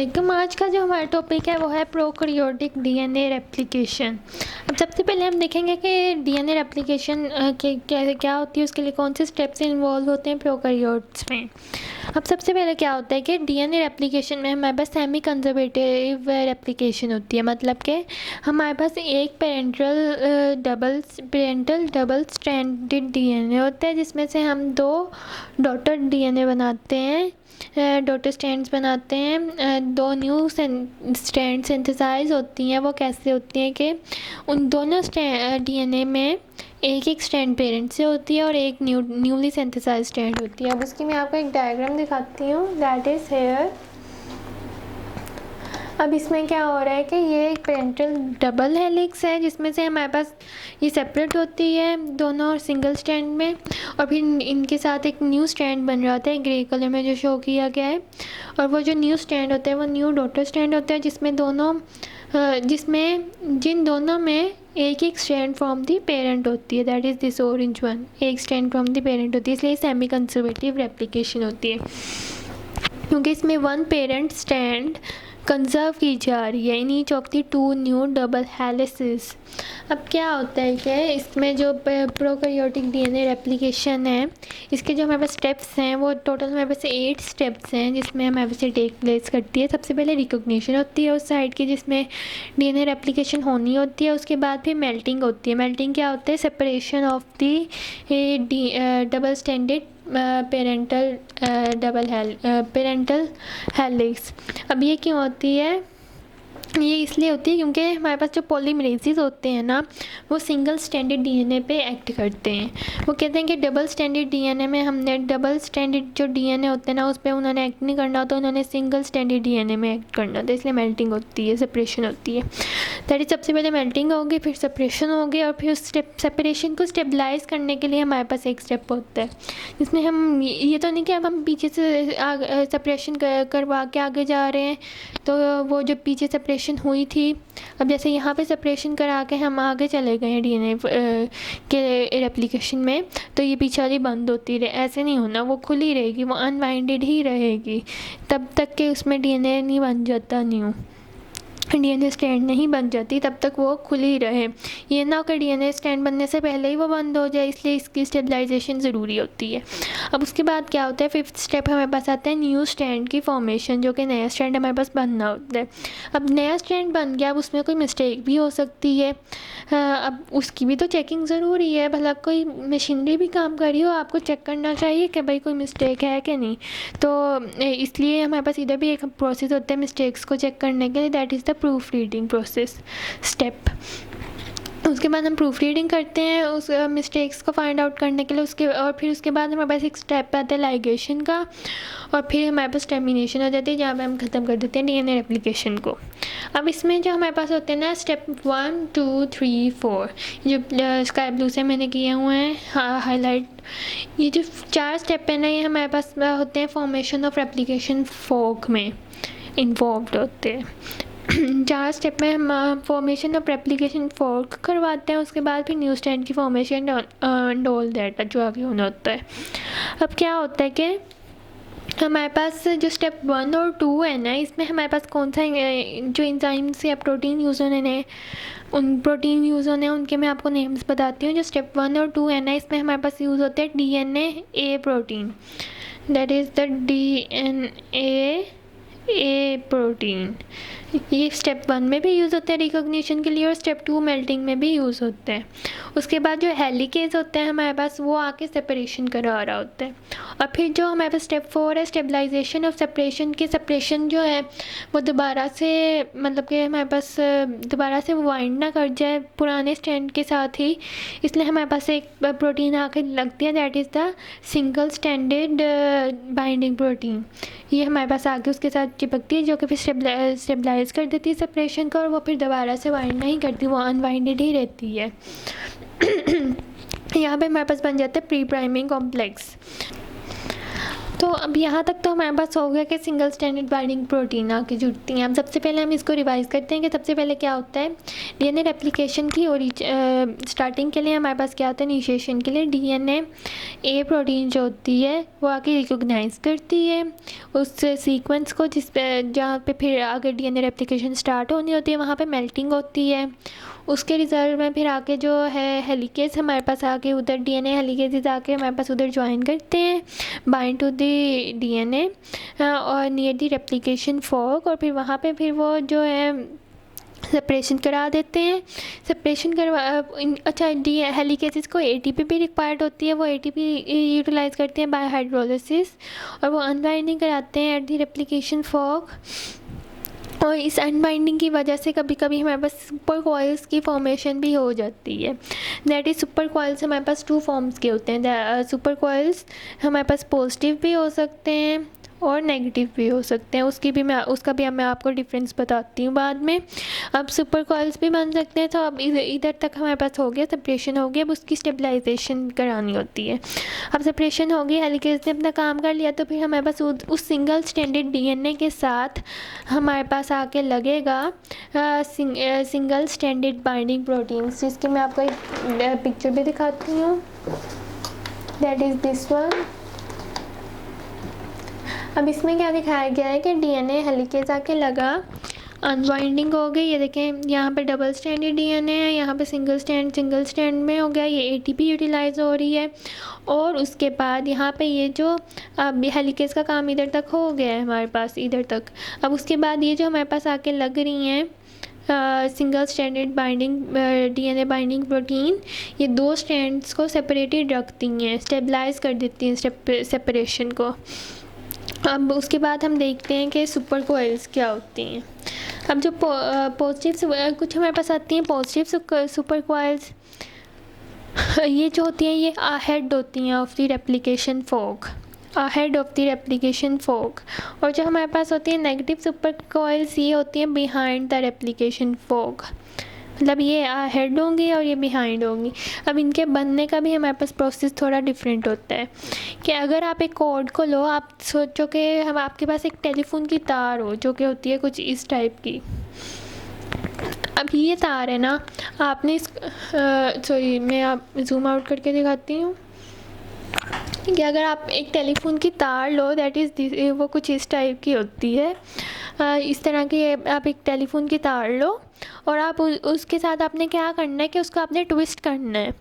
वालेकुम। आज का जो हमारा टॉपिक है वो है प्रोकैरियोटिक डीएनए रेप्लिकेशन। अब सबसे पहले हम देखेंगे कि डीएनए रेप्लिकेशन क्या होती है, उसके लिए कौन से स्टेप्स इन्वॉल्व होते हैं प्रोकैरियोट्स में। अब सबसे पहले क्या होता है कि डीएनए रेप्लिकेशन में हमारे पास सेमी कंजर्वेटिव रेप्लिकेशन होती है। मतलब कि हमारे पास एक पेरेंटल डबल स्ट्रैंडेड डीएनए होता है, जिसमें से हम दो डॉटर डीएनए बनाते हैं, डॉटर स्ट्रैंड्स बनाते हैं। दो न्यू स्ट्रैंड सिंथेसाइज होती हैं। वो कैसे होती हैं कि उन दोनों डीएनए में एक एक स्ट्रैंड पेरेंट से होती है और एक न्यूली सिंथेसाइज स्ट्रैंड होती है। अब उसकी मैं आपको एक डायग्राम दिखाती हूँ, दैट इज़ हेयर। अब इसमें क्या हो रहा है कि ये एक पेरेंटल डबल हेलिक्स है, जिसमें से हमारे पास ये सेपरेट होती है दोनों और सिंगल स्ट्रैंड में, और फिर इनके साथ एक न्यू स्ट्रैंड बन जाता है ग्रे कलर में जो शो किया गया है। और वो जो न्यू स्ट्रैंड होता है वो न्यू डॉटर स्ट्रैंड होता है, जिन दोनों में एक एक स्ट्रैंड फ्रॉम दी पेरेंट होती है, that is this orange one, एक स्ट्रैंड फ्रॉम दी पेरेंट होती है। इसलिए सेमी कंजर्वेटिव रेप्लिकेशन होती है, क्योंकि इसमें वन पेरेंट स्ट्रैंड कंजर्व की जा रही है in each of the two new double helices. अब क्या होता है कि इसमें जो प्रोकैरियोटिक डीएनए रेप्लिकेशन है, इसके जो हमारे पास स्टेप्स हैं वो टोटल हमारे पास 8 स्टेप्स हैं, जिसमें हमारे पास टेक प्लेस करती है। सबसे पहले रिकॉग्निशन होती है उस साइड की जिसमें डीएनए रेप्लिकेशन होनी होती है। उसके बाद फिर मेल्टिंग होती है। मेल्टिंग क्या होता है? Separation of the double standard parental helix. अब ये क्यों होती है? ये इसलिए होती है क्योंकि हमारे पास जो पॉलीमरेजेस होते हैं ना, वो सिंगल स्टैंडर्ड डीएनए पे एक्ट करते हैं। वो कहते हैं कि डबल स्टैंडर्ड डीएनए में हमने डबल स्टैंडर्ड जो डीएनए होते हैं ना, उस पर उन्होंने एक्ट नहीं करना होता, उन्होंने सिंगल स्टैंडर्ड डीएनए में एक्ट करना होता है। इसलिए मेल्टिंग होती है, सेपरेशन होती है। दैट इज, सबसे पहले मेल्टिंग होगी, फिर सेपरेशन होगी, और फिर सेपरेशन को स्टेबलाइज करने के लिए हमारे पास एक स्टेप होता है, जिसमें हम ये तो नहीं कि अब हम पीछे से सेपरेशन करवा के आगे जा रहे हैं, तो वो जो पीछे सेपरेशन हुई थी, अब जैसे यहाँ पे सेपरेशन करा के हम आगे चले गए हैं डीएनए के रेप्लिकेशन में, तो ये पीछे वाली बंद होती रहे। ऐसे नहीं होना, वो खुली रहेगी, वो अनवाइंडेड ही रहेगी तब तक कि उसमें डीएनए नहीं बन जाता, न्यू डीएनए स्टैंड नहीं बन जाती, तब तक वो खुली रहे। ये ना कि डीएनए स्टैंड बनने से पहले ही वो बंद हो जाए, इसलिए इसकी स्टेबलाइजेशन ज़रूरी होती है। अब उसके बाद क्या होता है? 5th स्टेप हमारे पास आता है न्यू स्टैंड की फॉर्मेशन, जो कि नया स्टैंड हमारे पास बनना होता है। अब नया स्टैंड बन गया, अब उसमें कोई मिस्टेक भी हो सकती है। अब उसकी भी तो चेकिंग ज़रूरी है। भला कोई मशीनरी भी काम कर रही हो, आपको चेक करना चाहिए कि भाई कोई मिस्टेक है कि नहीं। तो इसलिए हमारे पास इधर भी एक प्रोसेस होता है मिस्टेक्स को चेक करने के लिए, that is the proof reading process step. उसके बाद हम प्रूफ रीडिंग करते हैं उस मिस्टेक्स को फाइंड आउट करने के लिए। फिर उसके बाद हमारे पास एक स्टेप आता है लाइगेशन का, और फिर हमारे पास टर्मिनेशन हो जाती है, जहाँ पे हम ख़त्म कर देते हैं डीएनए रेप्लिकेशन को। अब इसमें जो हमारे पास होते हैं ना, स्टेप 1 2 3 4, जो स्काई ब्लू से मैंने किए हुए हैं हाईलाइट, ये जो 4 स्टेप है ना, ये हमारे पास होते हैं फॉर्मेशन ऑफ रेप्लिकेशन फोक में इन्वॉल्व होते हैं। 4 स्टेप में हम फॉर्मेशन ऑफ रेप्लिकेशन फोर्क करवाते हैं। उसके बाद फिर न्यू स्टैंड की फॉर्मेशन एंड ऑल दैट जो आगे होना होता है। अब क्या होता है कि हमारे पास जो स्टेप 1 और 2 है ना, इसमें हमारे पास कौन सा जो एंजाइम्स या प्रोटीन यूज़ होने उनके मैं आपको नेम्स बताती हूँ। जो स्टेप 1 और 2 है ना, इसमें हमारे पास यूज़ होते हैं DNA A protein, that is the DNA A protein. ये स्टेप 1 में भी यूज़ होते हैं रिकॉग्निशन के लिए, और स्टेप 2 मेल्टिंग में भी यूज़ होते हैं। उसके बाद जो हेलिकेज होते हैं हमारे पास, वो आके सेपरेशन करा रहा होता है। और फिर जो हमारे पास स्टेप 4 है स्टेबलाइजेशन ऑफ सेपरेशन की, सेपरेशन जो है वो दोबारा से, मतलब कि हमारे पास दोबारा से वाइंड ना कर जाए पुराने स्टैंड के साथ ही, इसलिए हमारे पास एक प्रोटीन आके लगती है, that is the single standard binding protein. ये हमारे पास आगे उसके साथ चिपकती है, जो कि फिर स्टेबलाइज कर देती है सेपरेशन को, और वो फिर दोबारा से वाइंड नहीं करती, वो अनवाइंडेड ही रहती है। यहाँ पे हमारे पास बन जाता है प्री प्राइमिंग कॉम्प्लेक्स। तो अब यहाँ तक तो हमारे पास हो गया कि सिंगल स्टैंडर्ड बाइंडिंग प्रोटीन आके जुड़ती हैं। अब सबसे पहले हम इसको रिवाइज करते हैं कि सबसे पहले क्या होता है डीएनए रेप्लिकेशन की। और स्टार्टिंग के लिए हमारे पास क्या होता है, इनिशिएशन के लिए डीएनए ए प्रोटीन जो होती है वो आके रिकॉग्नाइज करती है उस सीक्वेंस को जिस पे जहाँ पे फिर आगे डीएनए रेप्लिकेशन स्टार्ट होनी होती है, वहाँ पे मेल्टिंग होती है। उसके रिज़ल्ट में फिर आके जो है हेलिकेज हमारे पास आके उधर डीएनए हेलिकेजेस आके हमारे पास उधर ज्वाइन करते हैं बाइंड टू दी डीएनए और नियर दी रेप्लिकेशन फॉर्क। और फिर वहाँ पे फिर वो जो है सेपरेशन करा देते हैं। सेपरेशन करवा अच्छा डी हेलिकेजेस को एटीपी भी रिक्वायर्ड होती है, वो एटीपी यूटिलाइज़ करते हैं बाय हाइड्रोलिसिस और वो अनबाइंडिंग कराते हैं एट दी रेप्लिकेशन फॉर्क। और इस अनबाइंडिंग की वजह से कभी कभी हमारे पास सुपर कॉइल्स की फॉर्मेशन भी हो जाती है। दैट इज़ सुपर कॉइल्स हमारे पास 2 फॉर्म्स के होते हैं। सुपर कॉइल्स हमारे पास पॉजिटिव भी हो सकते हैं और नेगेटिव भी हो सकते हैं। उसका भी मैं आपको डिफरेंस बताती हूँ बाद में। अब सुपर कॉइल्स भी बन सकते हैं। तो अब इधर तक हमारे पास हो गया, सेपरेशन हो गया। अब उसकी स्टेबलाइजेशन करानी होती है। अब सेपरेशन हो गई, हेलिकेज ने अपना काम कर लिया, तो फिर हमारे पास उस सिंगल स्टैंडर्ड डीएनए के साथ हमारे पास आके लगेगा सिंगल स्टैंडर्ड बाइंडिंग प्रोटीन्स, जिसकी मैं आपको एक पिक्चर भी दिखाती हूँ। That is this one. अब इसमें क्या दिखाया गया है कि डीएनए हेलिकेज आके लगा, अनबाइंडिंग हो गई। ये देखें यहाँ पे डबल स्टैंडर्ड डीएनए है, यहाँ पे सिंगल स्टैंड में हो गया। ये एटीपी यूटिलाइज हो रही है और उसके बाद यहाँ पे ये जो अब हेलिकेज का काम इधर तक हो गया है हमारे पास इधर तक। अब उसके बाद ये जो हमारे पास आके लग रही हैं single standard binding DNA binding protein, ये 2 स्ट्रैंड्स को सेपरेटेड रखती हैं, स्टेबलाइज कर देती हैं सेपरेशन को। अब उसके बाद हम देखते हैं कि सुपर कॉइल्स क्या होती हैं। अब जो पॉजिटिव कुछ हमारे पास आती हैं पॉजिटिव सुपर कॉइल्स, ये जो होती हैं ये अहेड होती हैं of the replication fork, ahead of the replication fork. और जो हमारे पास होती है नेगेटिव सुपर कॉइल्स, ये होती हैं बिहाइंड द रेप्लिकेशन फॉर्क। मतलब ये हेड होंगी और ये बिहाइंड होंगी। अब इनके बनने का भी हमारे पास प्रोसेस थोड़ा डिफरेंट होता है कि अगर आप एक कॉर्ड को लो, आप सोचो कि हम आपके पास एक टेलीफोन की तार हो जो कि होती है कुछ इस टाइप की। अब ये तार है ना, आपने इस सॉरी मैं आप जूम आउट करके दिखाती हूँ कि अगर आप एक टेलीफोन की तार लो, दैट इज़ वो कुछ इस टाइप की होती है। इस तरह की आप एक टेलीफोन की तार लो और आप उसके साथ आपने क्या करना है कि उसको आपने ट्विस्ट करना है।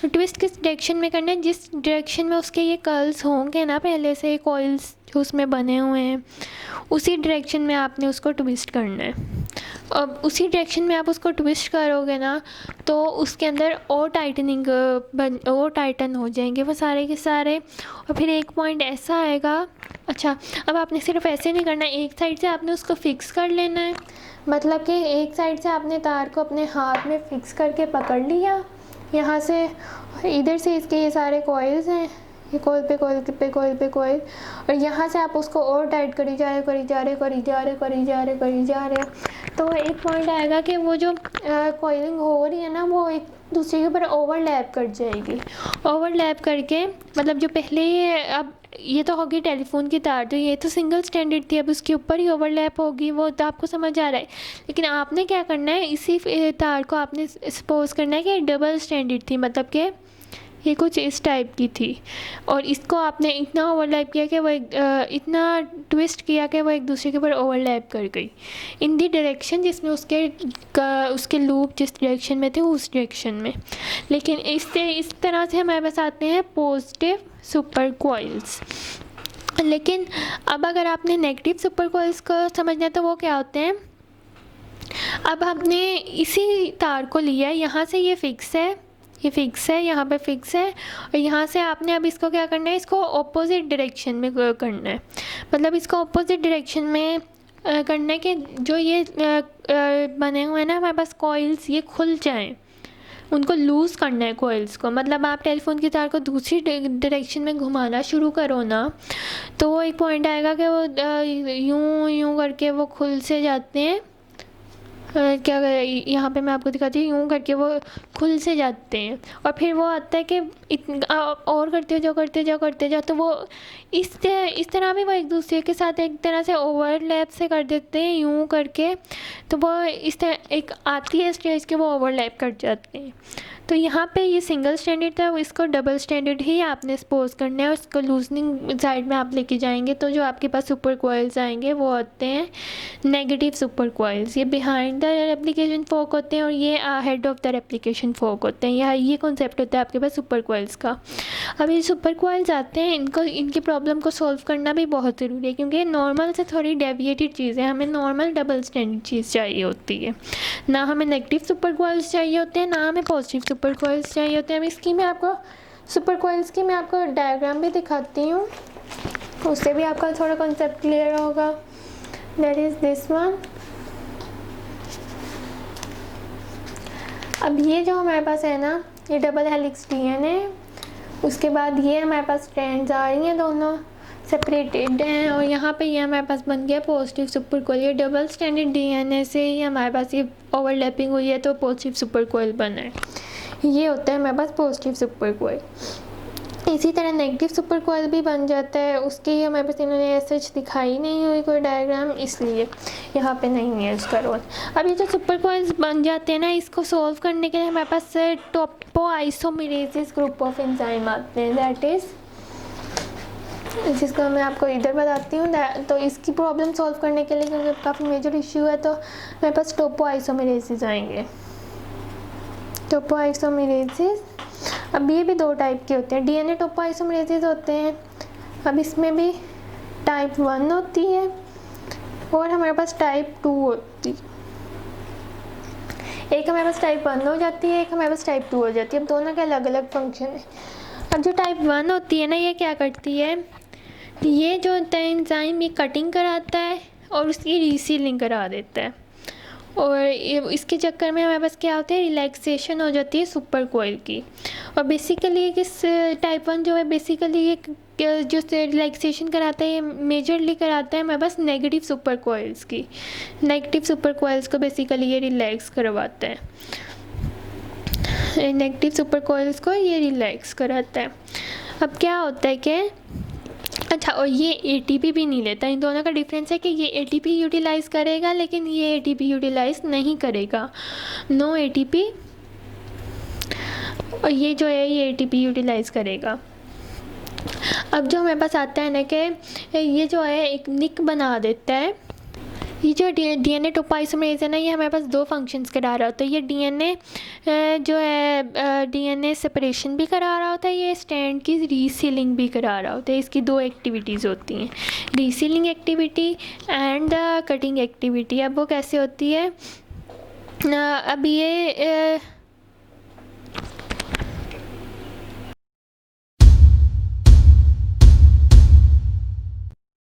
ट्विस्ट किस डायरेक्शन में करना है, जिस डायरेक्शन में उसके ये कर्ल्स होंगे ना पहले से कॉइल्स जो उसमें बने हुए हैं, उसी डायरेक्शन में आपने उसको ट्विस्ट करना है। अब उसी डायरेक्शन में आप उसको ट्विस्ट करोगे ना तो उसके अंदर और टाइटन हो जाएंगे वो सारे के सारे। और फिर एक पॉइंट ऐसा आएगा। अच्छा, अब आपने सिर्फ ऐसे नहीं करना, एक साइड से आपने उसको फिक्स कर लेना है। मतलब कि एक साइड से आपने तार को अपने हाथ में फिक्स करके पकड़ लिया, यहाँ से इधर से इसके ये सारे कॉइल्स हैं, ये कॉइल पे कॉइल पे कॉइल पे कॉइल, और यहाँ से आप उसको और टाइट करी जा रहे। तो एक पॉइंट आएगा कि वो जो कॉइलिंग हो रही है ना वो एक दूसरे के ऊपर ओवरलैप कर जाएगी। ओवरलैप करके मतलब जो पहले अब ये तो होगी टेलीफोन की तार, तो ये तो सिंगल स्टैंडर्ड थी, अब उसके ऊपर ही ओवरलैप होगी, वो तो आपको समझ आ रहा है। लेकिन आपने क्या करना है, इसी तार को आपने सपोज करना है कि डबल स्टैंडर्ड थी, मतलब कि ये कुछ इस टाइप की थी और इसको आपने इतना ओवरलैप किया कि वो इतना ट्विस्ट किया कि वो एक दूसरे के ऊपर ओवरलैप कर गई इन दी डायरेक्शन जिसमें उसके लूप जिस डायरेक्शन में थे उस डायरेक्शन में। लेकिन इस तरह से हमारे पास आते हैं पॉजिटिव सुपर कॉइल्स। लेकिन अब अगर आपने नेगेटिव सुपर कॉइल्स को समझना है तो वो क्या होते हैं। अब हमने इसी तार को लिया है, यहाँ से ये फिक्स है, ये फिक्स है, यहाँ पे फिक्स है, और यहाँ से आपने अब इसको क्या करना है, इसको ऑपोजिट डायरेक्शन में करना है। मतलब इसको ऑपोजिट डायरेक्शन में करना है कि जो ये बने हुए हैं ना हमारे पास कॉइल्स, ये खुल जाएं, उनको लूज़ करना है कॉइल्स को। मतलब आप टेलीफोन की तार को दूसरी डायरेक्शन में घुमाना शुरू करो ना तो वो एक पॉइंट आएगा कि वो यूं यूं करके वो खुल से जाते हैं, क्या यहाँ पे मैं आपको दिखाती हूँ, यूँ करके वो खुल से जाते हैं और फिर वो आता है कि और करते जाओ तो वो इस तरह भी वो एक दूसरे के साथ एक तरह से ओवरलैप से कर देते हैं यूँ करके, तो वो इस तरह एक आती है स्टेज के वो ओवरलैप कर जाते हैं। तो यहाँ पे ये सिंगल स्टैंडर्ड था, इसको डबल स्टैंडर्ड ही आपने सपोज करना है, उसको लूजनिंग साइड में आप लेके जाएंगे तो जो आपके पास सुपर कॉइल्स आएंगे वो होते हैं नेगेटिव सुपर कॉइल्स। ये बिहाइंड द एप्लीकेशन फोक होते हैं और ये हेड ऑफ द एप्लीकेशन फोक होते हैं। ये कॉन्सेप्ट होता है आपके पास सुपर कॉइल्स का। अब ये सुपर कॉइल्स आते हैं, इनकी प्रॉब्लम को सॉल्व करना भी बहुत ज़रूरी है क्योंकि नॉर्मल से थोड़ी डेविएटेड चीज़ है। हमें नॉर्मल डबल स्टैंडर्ड चीज़ चाहिए होती है, ना हमें नेगेटिव सुपर कॉइल्स चाहिए होते हैं, ना हमें पॉजिटिव सुपर कॉइल्स चाहिए होते हैं। अब इसकी मैं आपको सुपर कॉइल्स की मैं आपको डायग्राम भी दिखाती हूँ, उससे भी आपका थोड़ा कॉन्सेप्ट क्लियर होगा। That is this one. अब ये जो हमारे पास है ना, ये डबल हेलिक्स डीएनए, उसके बाद ये हमारे पास स्ट्रैंड्स आ रही हैं, दोनों सेपरेटेड हैं और यहाँ पे ये हमारे पास बन गया पॉजिटिव सुपर कॉइल। ये डबल स्टैंडर्ड डीएनए से ही हमारे पास ये ओवरलैपिंग हुई है तो पॉजिटिव सुपर कॉइल बना है। ये होता है हमारे पास पॉजिटिव सुपर कॉइल। इसी तरह नेगेटिव सुपर कॉइल भी बन जाता है, उसकी हमारे पास इन्होंने ऐसे दिखाई नहीं हुई कोई डायग्राम, इसलिए यहाँ पे नहीं है उसका रोल। अब ये जो सुपर कॉइल्स बन जाते हैं ना, इसको सॉल्व करने के लिए हमारे पास टोपोआइसोमेरेसिस ग्रुप ऑफ एंजाइम आते हैं। दैट इज़, जिसको मैं आपको इधर बताती हूँ। तो इसकी प्रॉब्लम सॉल्व करने के लिए क्योंकि काफ़ी मेजर इश्यू है तो मेरे पास टोपोआइसोमेरेसिस आएंगे। टोपोआइसोमेरेसिस, अब ये भी दो टाइप के होते हैं, डीएनए टोपोआइसोमेरेसिस होते हैं। अब इसमें भी टाइप 1 होती है और हमारे पास टाइप 2 होती है। एक हमारे पास टाइप 1 हो जाती है, एक हमारे पास टाइप 2 हो जाती है। अब दोनों के अलग अलग फंक्शन है। अब जो टाइप 1 होती है ना, ये क्या करती है, ये जो होता है एंजाइम, ये कटिंग कराता है और उसकी रीसीलिंग करा देता है और इसके चक्कर में हमारे पास क्या होता है, रिलैक्सेशन हो जाती है सुपर कॉइल की। और बेसिकली किस टाइप 1 जो है बेसिकली ये जो रिलैक्सेशन कराता है, ये मेजरली कराता है हमारे पास नेगेटिव सुपर कॉइल्स की। नेगेटिव सुपर कॉइल्स को बेसिकली ये रिलैक्स करवाता है, नेगेटिव सुपर कॉइल्स को ये रिलैक्स कराता है। अब क्या होता है कि अच्छा, और ये एटीपी भी नहीं लेता। इन दोनों का डिफरेंस है कि ये एटीपी यूटिलाइज़ करेगा लेकिन ये एटीपी यूटिलाइज़ नहीं करेगा, नो एटीपी, और ये जो है ये एटीपी यूटिलाइज़ करेगा। अब जो हमारे पास आता है ना कि ये जो है एक निक बना देता है। ये जो डीएनए टोपोआइसोमेरेस है ना, ये हमारे पास दो फंक्शंस करा रहा होता है। ये डीएनए जो है डीएनए सेपरेशन भी करा रहा होता है, ये स्टैंड की रीसीलिंग भी करा रहा होता है। इसकी दो एक्टिविटीज़ होती हैं, रीसीलिंग एक्टिविटी एंड कटिंग एक्टिविटी। अब वो कैसे होती है, अब ये